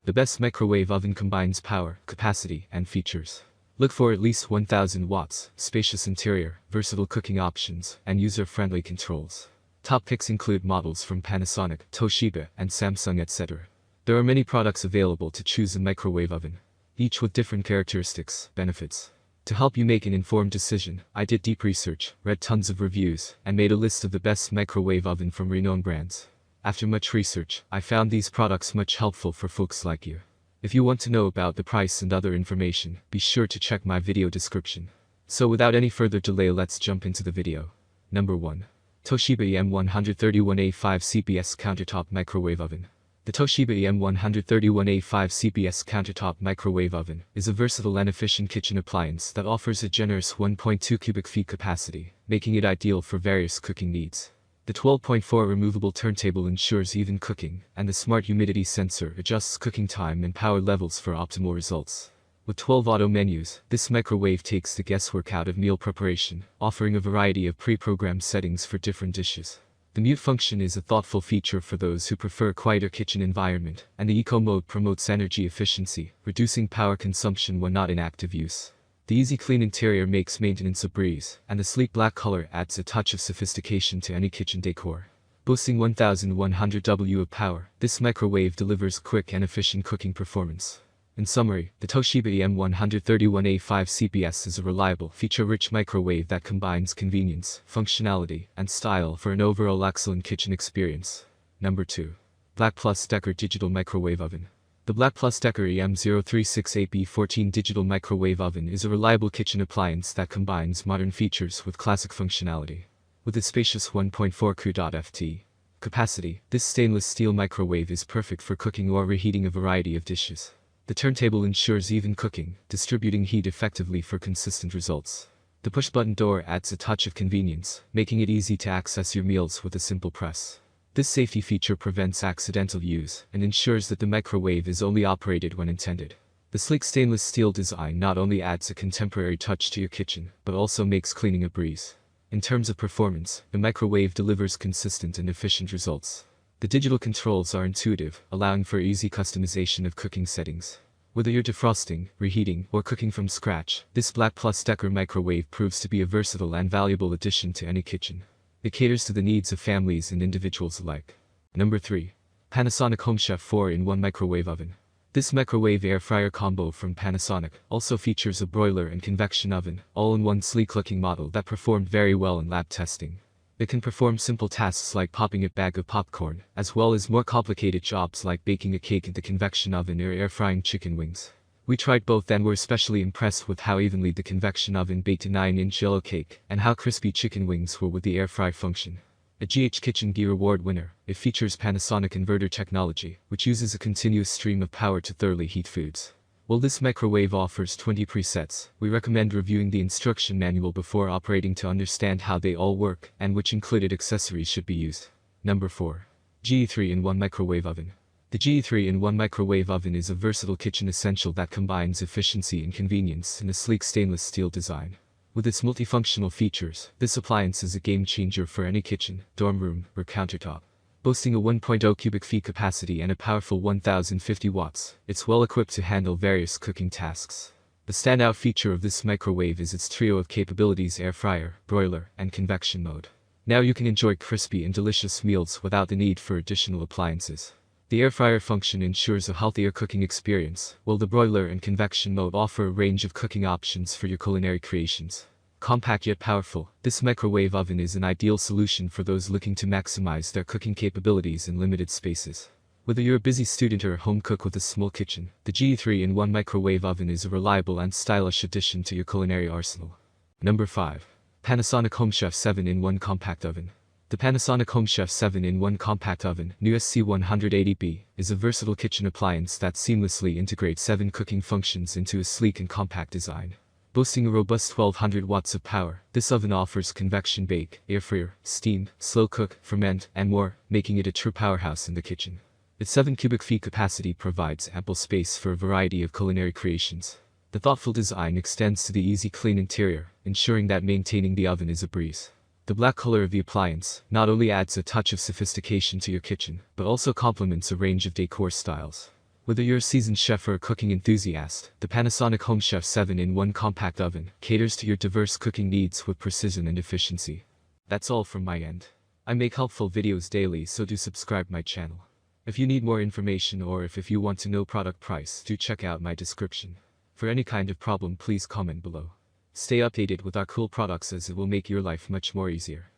The best microwave oven combines power, capacity, and features. Look for at least 1000 watts, spacious interior, versatile cooking options, and user-friendly controls. Top picks include models from Panasonic, Toshiba, and Samsung, etc. There are many products available to choose a microwave oven, each with different characteristics, benefits. To help you make an informed decision, I did deep research, read tons of reviews, and made a list of the best microwave oven from renowned brands. After much research, I found these products much helpful for folks like you. If you want to know about the price and other information, be sure to check my video description. So without any further delay, let's jump into the video. Number 1. Toshiba M131A5 CPS Countertop Microwave Oven. The Toshiba M131A5 CPS Countertop Microwave Oven is a versatile and efficient kitchen appliance that offers a generous 1.2 cubic feet capacity, making it ideal for various cooking needs. The 𝗕𝘂𝗆𝗆 removable turntable ensures even cooking, and the smart humidity sensor adjusts cooking time and power levels for optimal results. With 12 auto menus, this microwave takes the guesswork out of meal preparation, offering a variety of pre-programmed settings for different dishes. The mute function is a thoughtful feature for those who prefer a quieter kitchen environment, and the eco mode promotes energy efficiency, reducing power consumption when not in active use. The easy clean interior makes maintenance a breeze, and the sleek black color adds a touch of sophistication to any kitchen decor. Boasting 1100 watts of power, this microwave delivers quick and efficient cooking performance. In summary, the Toshiba M131A5 CPS is a reliable, feature-rich microwave that combines convenience, functionality, and style for an overall excellent kitchen experience. Number 2. 𝗕𝘂𝗆𝗃 Digital Microwave Oven. The 𝗕𝘂𝗆𝗃 M131A5 digital microwave oven is a reliable kitchen appliance that combines modern features with classic functionality. With a spacious 1.4 𝗕𝘂𝗆𝗆 capacity, this stainless steel microwave is perfect for cooking or reheating a variety of dishes. The turntable ensures even cooking, distributing heat effectively for consistent results. The push-button door adds a touch of convenience, making it easy to access your meals with a simple press. This safety feature prevents accidental use and ensures that the microwave is only operated when intended. The sleek stainless steel design not only adds a contemporary touch to your kitchen, but also makes cleaning a breeze. In terms of performance, the microwave delivers consistent and efficient results. The digital controls are intuitive, allowing for easy customization of cooking settings. Whether you're defrosting, reheating, or cooking from scratch, this 𝗕𝘂𝗆𝗃 microwave proves to be a versatile and valuable addition to any kitchen. It caters to the needs of families and individuals alike. Number 3. Panasonic HomeChef 4-in-1 Microwave Oven. This microwave air fryer combo from Panasonic also features a broiler and convection oven, all in one sleek-looking model that performed very well in lab testing. It can perform simple tasks like popping a bag of popcorn, as well as more complicated jobs like baking a cake in the convection oven or air-frying chicken wings. We tried both and were especially impressed with how evenly the convection oven baked a 9-inch yellow cake, and how crispy chicken wings were with the air fry function. A GH Kitchen Gear Award winner, it features Panasonic inverter technology, which uses a continuous stream of power to thoroughly heat foods. While this microwave offers 20 presets, we recommend reviewing the instruction manual before operating to understand how they all work and which included accessories should be used. Number 4. GE 3-in-1 Microwave Oven. The GE 3-in-1 microwave oven is a versatile kitchen essential that combines efficiency and convenience in a sleek stainless steel design. With its multifunctional features, this appliance is a game-changer for any kitchen, dorm room, or countertop. Boasting a 1.0 cubic feet capacity and a powerful 1050 watts, it's well equipped to handle various cooking tasks. The standout feature of this microwave is its trio of capabilities: air fryer, broiler, and convection mode. Now you can enjoy crispy and delicious meals without the need for additional appliances. The air fryer function ensures a healthier cooking experience, while the broiler and convection mode offer a range of cooking options for your culinary creations. Compact yet powerful, this microwave oven is an ideal solution for those looking to maximize their cooking capabilities in limited spaces. Whether you're a busy student or a home cook with a small kitchen, the GE 3-in-1 microwave oven is a reliable and stylish addition to your culinary arsenal. Number 5. Panasonic HomeChef 7-in-1 Compact Oven. The Panasonic HomeChef 7-in-1 Compact Oven, new SC180B, is a versatile kitchen appliance that seamlessly integrates 7 cooking functions into a sleek and compact design. Boasting a robust 1200 watts of power, this oven offers convection bake, air fryer, steam, slow cook, ferment, and more, making it a true powerhouse in the kitchen. Its 7 cubic feet capacity provides ample space for a variety of culinary creations. The thoughtful design extends to the easy clean interior, ensuring that maintaining the oven is a breeze. The black color of the appliance not only adds a touch of sophistication to your kitchen, but also complements a range of decor styles. Whether you're a seasoned chef or a cooking enthusiast, the Panasonic Home Chef 7-in-1 compact oven caters to your diverse cooking needs with precision and efficiency. That's all from my end. I make helpful videos daily, so do subscribe my channel. If you need more information or if you want to know product price, do check out my description. For any kind of problem, please comment below. Stay updated with our cool products as it will make your life much more easier.